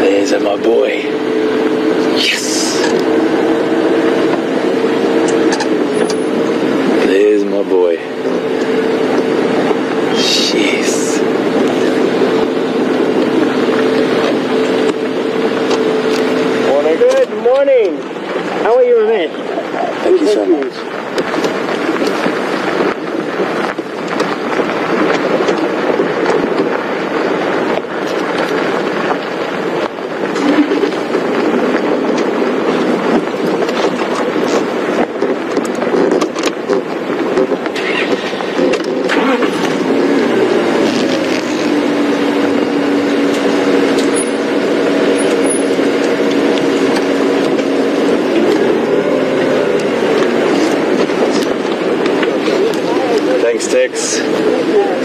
There's my boy. Yes! There's my boy. Jeez. Morning. Good morning. How are you, man? Thank you so much. Tex,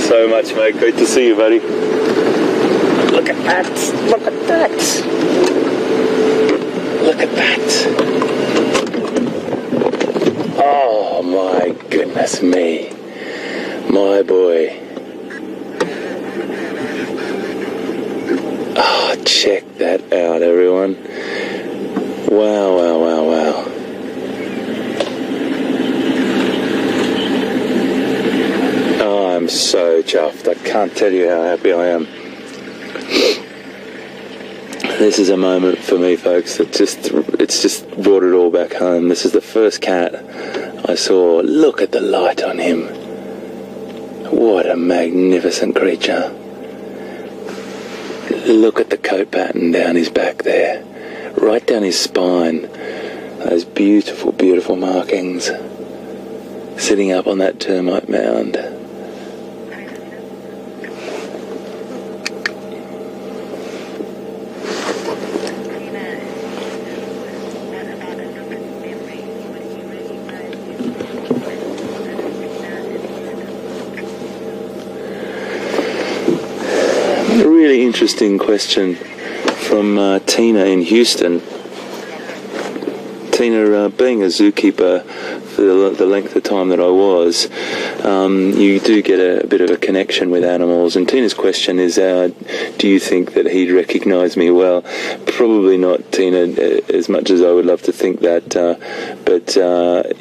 so much, mate. Great to see you, buddy. Look at that! Look at that! Look at that! Oh my goodness me, my boy! Oh, check that out, everyone! Wow, wow, wow, wow! I'm so chuffed. I can't tell you how happy I am. This is a moment for me, folks, that it's just brought it all back home. This is the first cat I saw. Look at the light on him. What a magnificent creature. Look at the coat pattern down his back there. Right down his spine. Those beautiful, beautiful markings. Sitting up on that termite mound. A really interesting question from Tina in Houston. Tina, being a zookeeper for the length of time that I was, you do get a bit of a connection with animals. And Tina's question is, do you think that he'd recognise me well? Probably not, Tina, as much as I would love to think that. But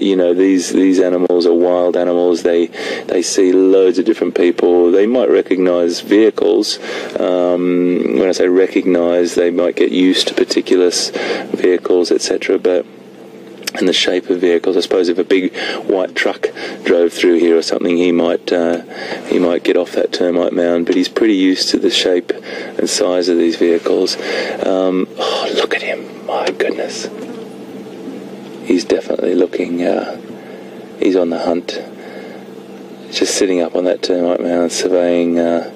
you know, these animals are wild animals. They see loads of different people. They might recognise vehicles. When I say recognise, they might get used to particular vehicles, etc. But and the shape of vehicles. I suppose if a big white truck drove through here or something, he might get off that termite mound. But he's pretty used to the shape and size of these vehicles. Oh, look at him! My goodness, he's definitely looking. He's on the hunt. Just sitting up on that termite mound, surveying the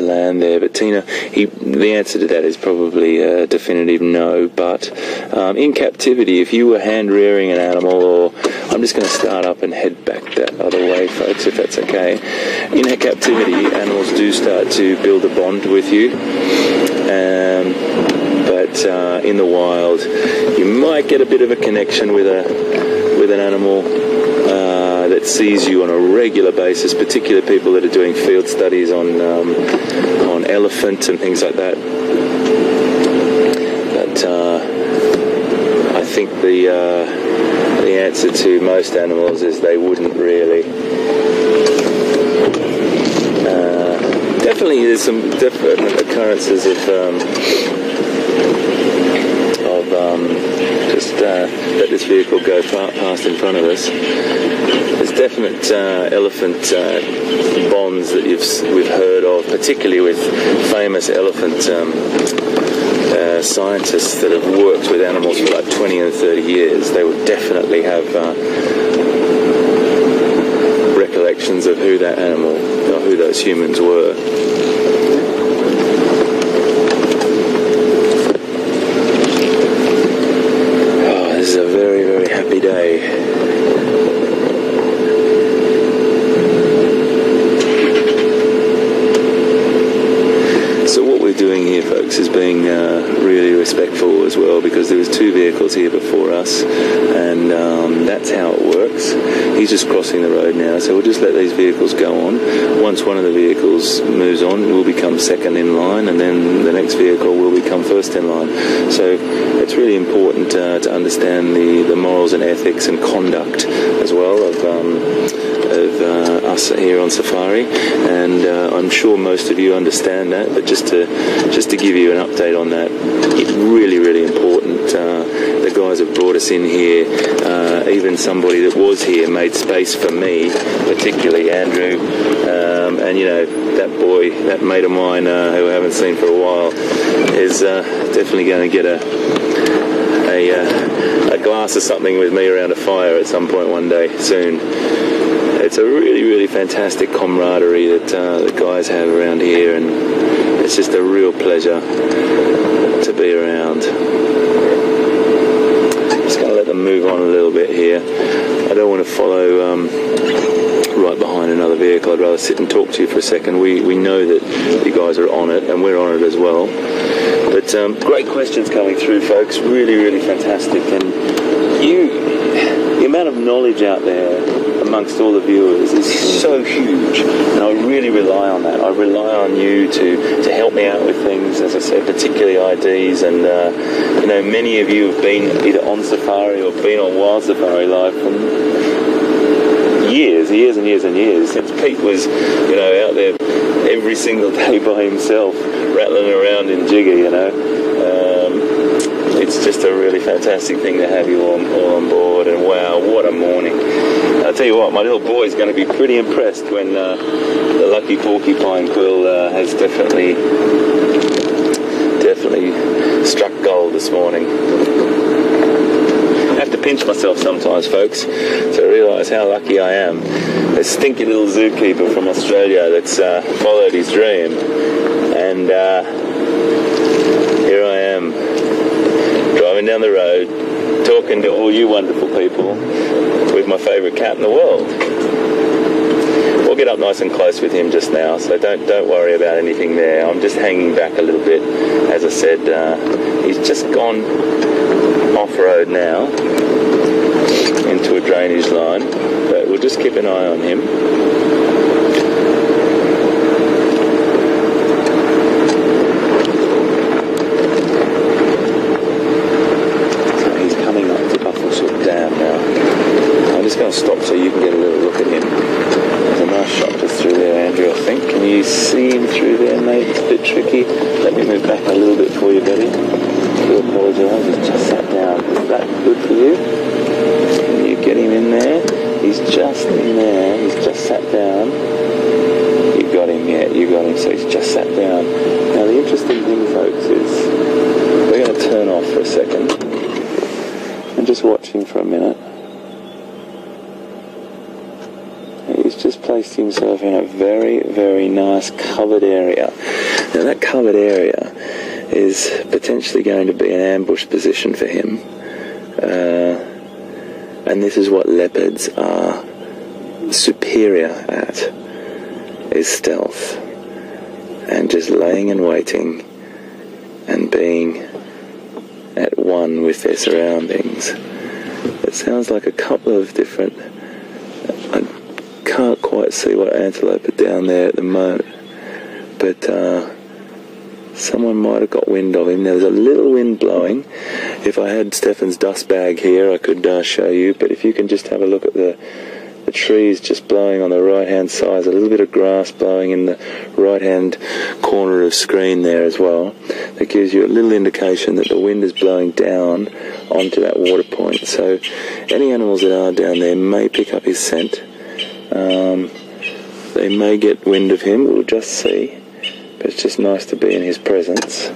land there. But Tina, the answer to that is probably a definitive no. But in captivity, if you were hand rearing an animal, or I'm just going to start up and head back that other way, folks, if that's okay. In captivity, animals do start to build a bond with you. But in the wild, you might get a bit of a connection with an animal that sees you on a regular basis, particularly people that are doing field studies on elephant and things like that. But I think the answer to most animals is they wouldn't really. Definitely, there's some different occurrences of just let this vehicle go past in front of us. There's definite elephant bonds that we've heard of, particularly with famous elephant scientists that have worked with animals for like 20 and 30 years. They would definitely have recollections of who that animal, or who those humans were. This is a very, very happy day. So what we've doing here, folks, is being really respectful as well, because there was 2 vehicles here before us, and that's how it works. He's just crossing the road now, so we'll just let these vehicles go on. Once one of the vehicles moves on, we'll become second in line, and then the next vehicle will become first in line. So it's really important to understand the morals and ethics and conduct as well of us here on safari, and I'm sure most of you understand that, but just to give you an update on that, it's really, really important. The guys have brought us in here. Even somebody that was here made space for me, particularly Andrew, and you know, that boy, that mate of mine who I haven't seen for a while, is definitely going to get a glass of something with me around a fire at some point one day soon. It's a really, really fantastic camaraderie that the guys have around here, and it's just a real pleasure to be around. Just going to let them move on a little bit here. I don't want to follow right behind another vehicle. I'd rather sit and talk to you for a second. We know that you guys are on it, and we're on it as well. But great questions coming through, folks. Really, really fantastic. And the amount of knowledge out there amongst all the viewers is so huge, and I really rely on that. I rely on you to help me out with things, as I said, particularly IDs, and you know, many of you have been either on safari or been on Wild Safari Live from years and years and years, since Pete was, you know, out there every single day by himself, rattling around in Jigga, you know. It's just a really fantastic thing to have you all on board, and wow, what a morning. I'll tell you what, my little boy is going to be pretty impressed when the lucky porcupine quill has definitely struck gold this morning. I have to pinch myself sometimes, folks, to realise how lucky I am. A stinky little zookeeper from Australia that's followed his dream, and here I am, driving down the road, talking to all you wonderful people with my favourite cat in the world. We'll get up nice and close with him just now, so don't worry about anything there. I'm just hanging back a little bit. As I said, he's just gone off-road now into a drainage line, but we'll just keep an eye on him. Stop so you can get a little look at him. There's a nice shot just through there, Andrew, I think. Can you see him through there, mate? It's a bit tricky. Let me move back a little bit for you, buddy. I do apologise. He's just sat down. Is that good for you? Can you get him in there? He's just in there. He's just sat down. You got him, yeah, you got him. So he's just sat down. Now, the interesting thing, folks, is we're going to turn off for a second and just watch him for a minute. He's just placed himself in a very, very nice covered area. Now that covered area is potentially going to be an ambush position for him. And this is what leopards are superior at, is stealth. And just laying and waiting and being at one with their surroundings. It sounds like a couple of different... Can't quite see what antelope are down there at the moment, but someone might have got wind of him. There's a little wind blowing. If I had Stefan's dust bag here, I could show you, but if you can just have a look at the trees just blowing on the right hand side, a little bit of grass blowing in the right hand corner of screen there as well. That gives you a little indication that the wind is blowing down onto that water point, so any animals that are down there may pick up his scent. They may get wind of him, we'll just see, but it's just nice to be in his presence. Do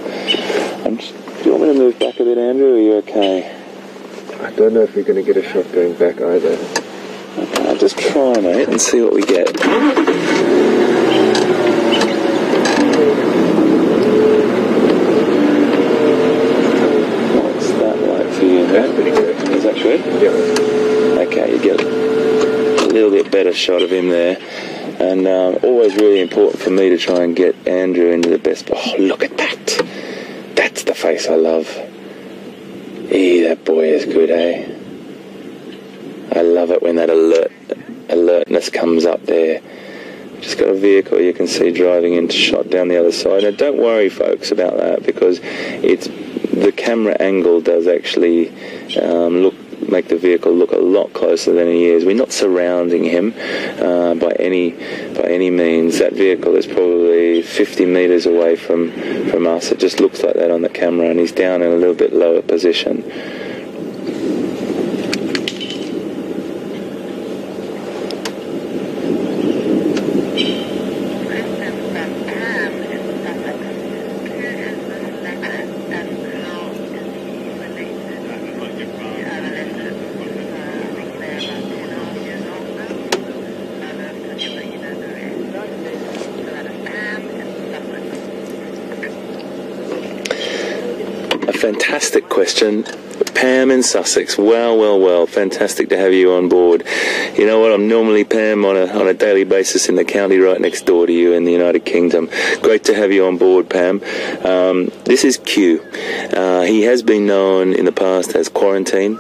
you want me to move back a bit, Andrew, or are you okay? I don't know if we're going to get a shot going back either. Okay, I'll just try, mate, and see what we get. What's that like for you, mate? That's pretty good. Is that good? Yeah. Okay, you get a little bit better shot of him there. and always really important for me to try and get Andrew into the best. Oh, look at that! That's the face I love. That boy is good, eh? I love it when that alertness comes up there. Just got a vehicle you can see driving into shot down the other side. Now, don't worry, folks, about that, because the camera angle does actually make the vehicle look a lot closer than he is. We're not surrounding him by any means. That vehicle is probably 50 metres away from us. It just looks like that on the camera, and he's down in a little bit lower position. Fantastic question. Pam in Sussex. Well. Fantastic to have you on board. You know what? I'm normally Pam on a daily basis in the county right next door to you in the United Kingdom. Great to have you on board, Pam. This is Q. He has been known in the past as Quarantine.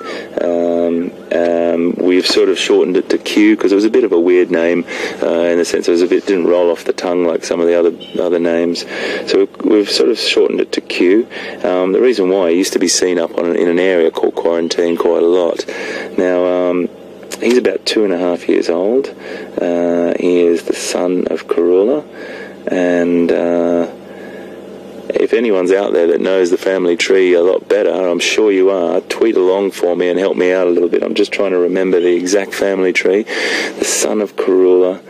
We've sort of shortened it to Q because it was a bit of a weird name in the sense it didn't roll off the tongue like some of the other names. So we've sort of shortened it to Q. The reason why, he used to be seen up in an area called Quarantine quite a lot. Now, he's about 2.5 years old. He is the son of Karula, and if anyone's out there that knows the family tree a lot better, I'm sure you are, tweet along for me and help me out a little bit. I'm just trying to remember the exact family tree. The son of Karula,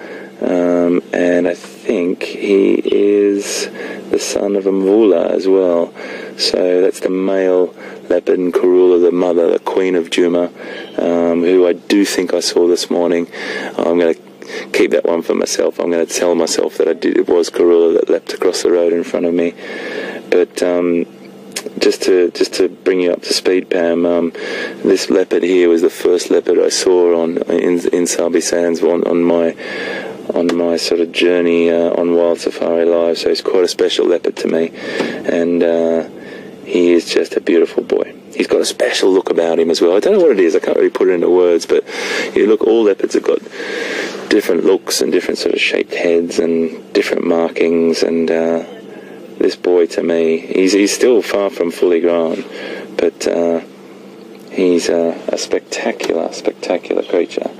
and I think he is the son of Mvula as well. So that's the male leopard, and Karula, the mother, the queen of Juma, who I do think I saw this morning. I'm going to keep that one for myself. I'm going to tell myself that it was Karula that leapt across the road in front of me. But just to bring you up to speed, Pam, this leopard here was the first leopard I saw in Sabi Sands on my sort of journey on Wild Safari Live. So he's quite a special leopard to me, and he is just a beautiful boy. He's got a special look about him as well. I don't know what it is. I can't really put it into words, but you look, all leopards have got different looks and different sort of shaped heads and different markings, and this boy, to me, he's still far from fully grown, but he's a spectacular creature.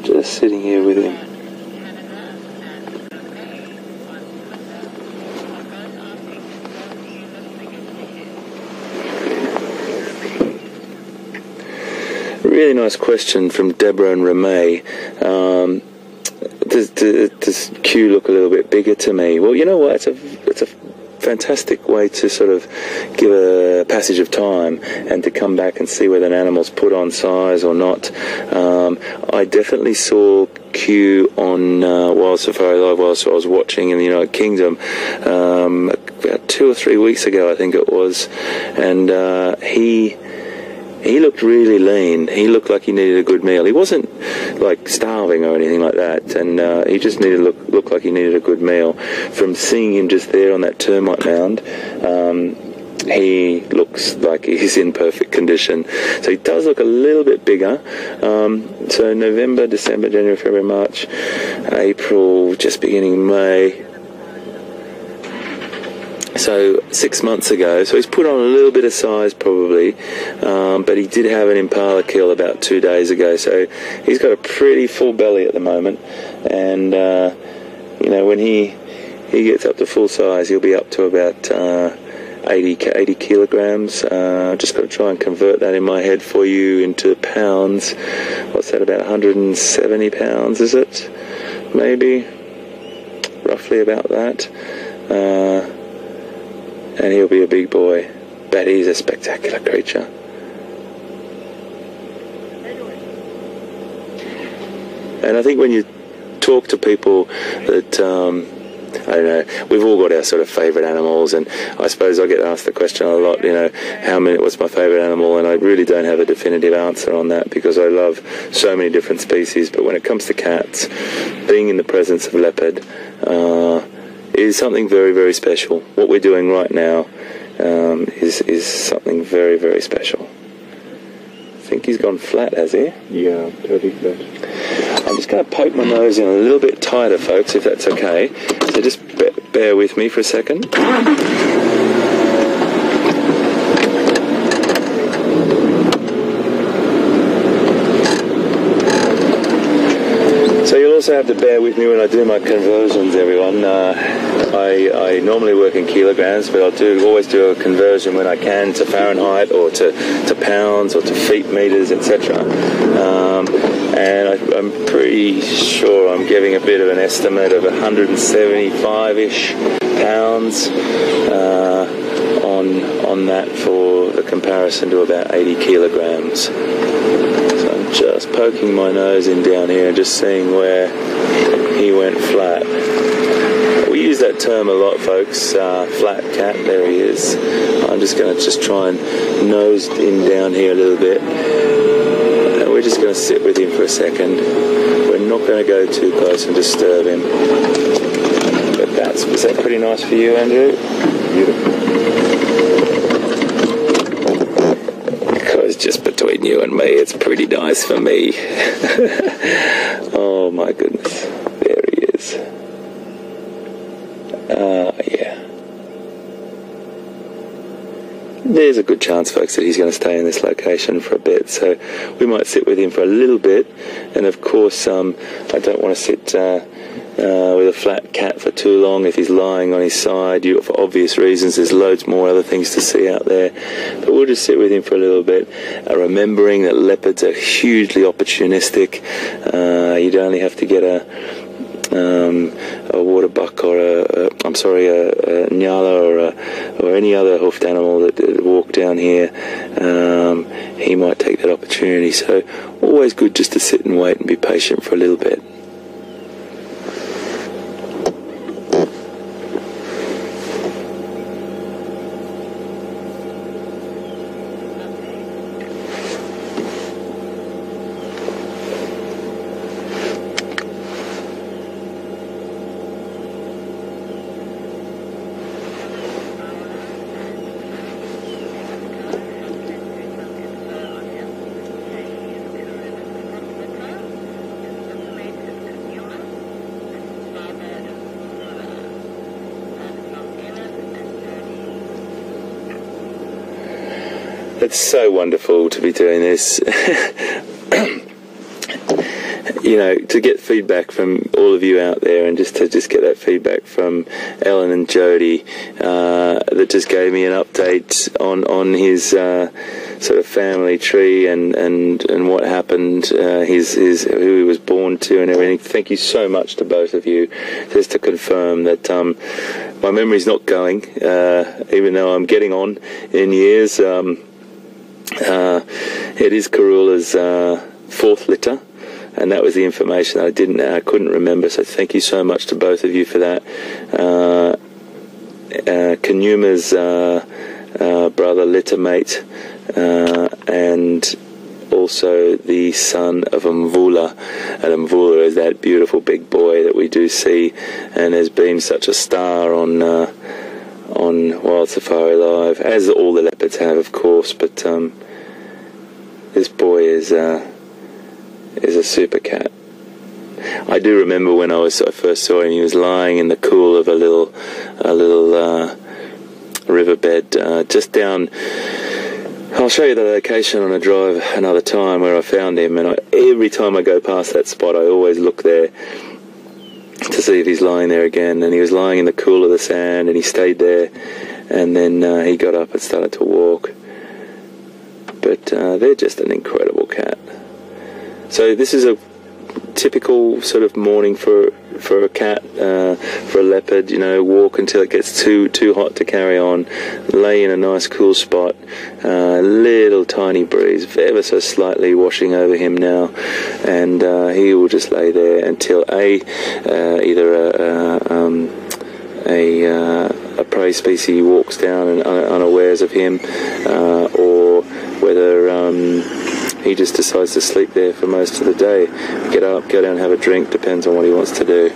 Just sitting here with him. Really nice question from Deborah and Ramey. Does Q look a little bit bigger to me? Well, you know what? It's a fantastic way to sort of give a passage of time and to come back and see whether an animal's put on size or not. I definitely saw Q on Wild Safari Live whilst I was watching in the United Kingdom about 2 or 3 weeks ago, I think it was, and he looked really lean. He looked like he needed a good meal. He wasn't like starving or anything like that, and he just needed look like he needed a good meal. From seeing him just there on that termite mound, he looks like he's in perfect condition. So he does look a little bit bigger. So November, December, January, February, March, April, just beginning May. So 6 months ago, so he's put on a little bit of size probably, but he did have an impala kill about 2 days ago, so he's got a pretty full belly at the moment, and you know, when he gets up to full size, he'll be up to about 80 kilograms. Just got to try and convert that in my head for you into pounds. What's that, about 170 pounds, is it? Maybe, roughly about that. And he'll be a big boy, but he's a spectacular creature. And I think when you talk to people that, I don't know, we've all got our sort of favourite animals, and I suppose I get asked the question a lot, you know, what's my favourite animal, and I really don't have a definitive answer on that because I love so many different species. But when it comes to cats, being in the presence of leopard is something very, very special. What we're doing right now is something very, very special. I think he's gone flat, has he? Yeah, totally flat. I'm just going to poke my nose in a little bit tighter, folks, if that's okay. So just bear with me for a second. So you'll also have to bear with me when I do my conversions, everyone. I normally work in kilograms, but I'll always do a conversion when I can to Fahrenheit or to pounds or to feet meters, etc. And I'm pretty sure I'm giving a bit of an estimate of 175-ish pounds on that for the comparison to about 80 kilograms. So I'm just poking my nose in down here and just seeing where he went flat. We use that term a lot, folks, flat cat, there he is. I'm just going to try and nose in down here a little bit. And we're just going to sit with him for a second. We're not going to go too close and disturb him. But is that pretty nice for you, Andrew? Beautiful. Because just between you and me, it's pretty nice for me. Oh my goodness. There he is. Yeah. There's a good chance, folks, that he's going to stay in this location for a bit, so we might sit with him for a little bit. And of course, I don't want to sit with a flat cat for too long if he's lying on his side, for obvious reasons. There's loads more other things to see out there, but we'll just sit with him for a little bit, remembering that leopards are hugely opportunistic. You'd only have to get a water buck or a nyala or any other hoofed animal that walk down here. He might take that opportunity. So always good just to sit and wait and be patient for a little bit. It's so wonderful to be doing this. You know, to get feedback from all of you out there, and just get that feedback from Ellen and Jody, that just gave me an update on his sort of family tree and what happened, who he was born to and everything. Thank you so much to both of you, just to confirm that my memory's not going, even though I'm getting on in years. It is Karula's fourth litter, and that was the information I couldn't remember. So thank you so much to both of you for that. Kanuma's brother, litter mate, and also the son of Mvula. And Mvula is that beautiful big boy that we do see, and has been such a star on Wild Safari Live, as all the leopards have, of course. But this boy is a super cat. I do remember when I first saw him, he was lying in the cool of a little riverbed just down. I'll show you the location on a drive another time where I found him, and every time I go past that spot I always look there to see if he's lying there again. And he was lying in the cool of the sand, and he stayed there, and then he got up and started to walk. But they're just an incredible cat. So this is a typical sort of morning for a cat, for a leopard. Walk until it gets too hot to carry on, lay in a nice cool spot, little tiny breeze, ever so slightly washing over him now, and he will just lay there until either a prey species walks down and unawares of him, or whether he just decides to sleep there for most of the day. Get up, go down, have a drink, depends on what he wants to do.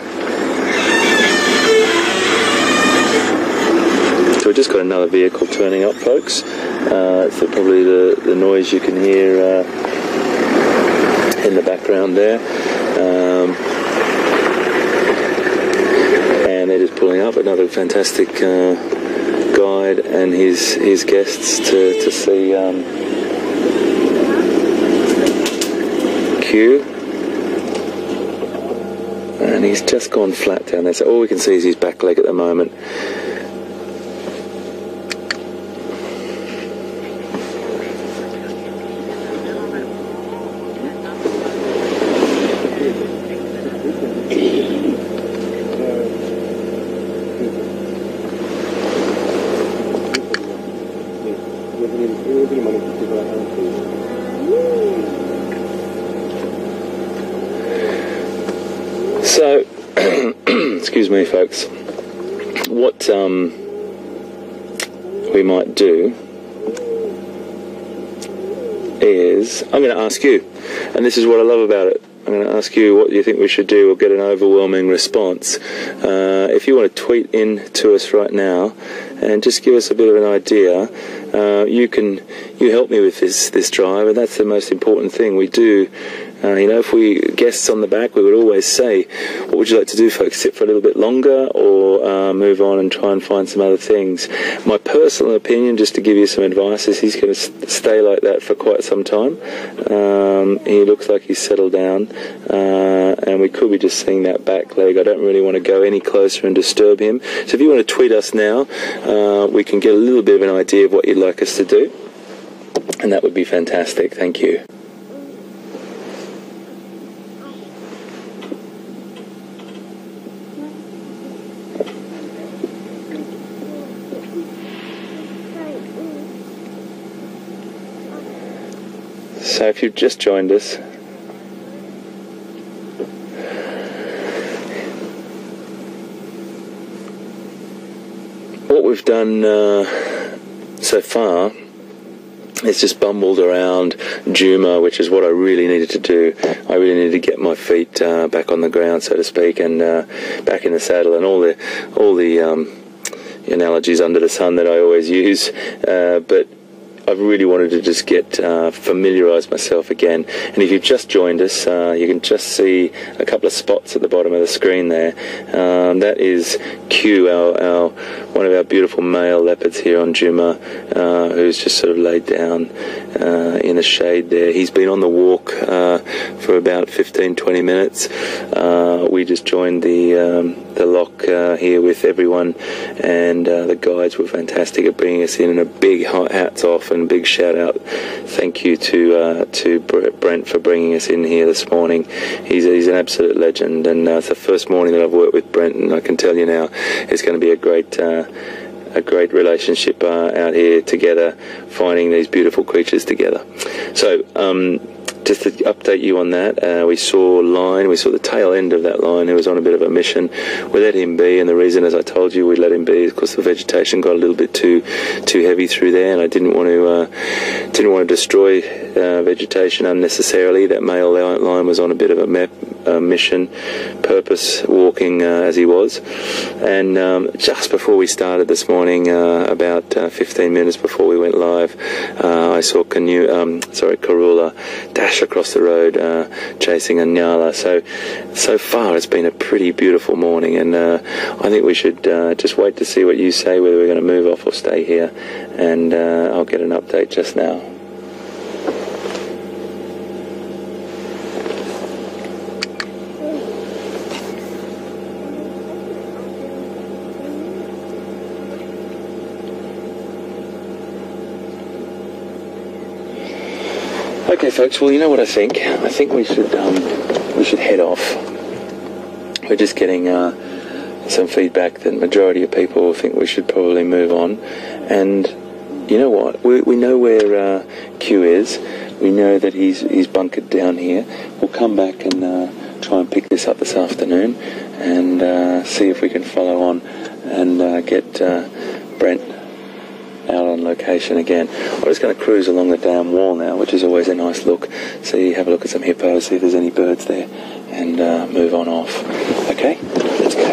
So we've just got another vehicle turning up, folks. It's probably the noise you can hear in the background there. And they're just pulling up. Another fantastic guide and his guests to see Q. And he's just gone flat down there, so all we can see is his back leg at the moment. So, excuse me, folks, what we might do is, I'm going to ask you, and this is what I love about it, I'm going to ask you what you think we should do. We'll get an overwhelming response. If you want to tweet in to us right now and just give us a bit of an idea, you help me with this drive, and that's the most important thing. We do, if we guests on the back, we would always say, what would you like to do, folks? Sit for a little bit longer, or move on and try and find some other things? My personal opinion, just to give you some advice, is he's going to stay like that for quite some time. He looks like he's settled down, and we could be just seeing that back leg. I don't really want to go any closer and disturb him. So if you want to tweet us now, we can get a little bit of an idea of what you'd like us to do, and that would be fantastic. Thank you. So if you've just joined us, what we've done so far is just bumbled around Juma, which is what I really needed to do. I really needed to get my feet back on the ground, so to speak, and back in the saddle, and all the analogies under the sun that I always use, but I really wanted to just get familiarised myself again. And if you've just joined us, you can just see a couple of spots at the bottom of the screen there. That is Q, one of our beautiful male leopards here on Juma, who's just sort of laid down in the shade there. He's been on the walk for about 15-20 minutes. We just joined the lock here with everyone, and the guides were fantastic at bringing us in, and a big hats off and big shout out, thank you to Brent for bringing us in here this morning. He's an absolute legend, and it's the first morning that I've worked with Brent, and I can tell you now it's going to be a great relationship out here together, finding these beautiful creatures together. So just to update you on that, we saw the tail end of that lion, who was on a bit of a mission. We let him be, and the reason, as I told you, we let him be is because the vegetation got a little bit too heavy through there, and I didn't want to destroy vegetation unnecessarily. That male lion was on a bit of a mission, purpose walking as he was, and just before we started this morning, about 15 minutes before we went live, I saw Karula dash across the road chasing a nyala. So far it's been a pretty beautiful morning, and I think we should just wait to see what you say, whether we're going to move off or stay here, and I'll get an update just now. Okay, folks. Well, you know what I think. I think we should head off. We're just getting some feedback that the majority of people think we should probably move on. And you know what? We know where Q is. We know that he's bunkered down here. We'll come back and try and pick this up this afternoon and see if we can follow on and get Brent out on location again. I'm just going to cruise along the dam wall now, which is always a nice look. See, have a look at some hippos, see if there's any birds there, and move on off. Okay, let's go.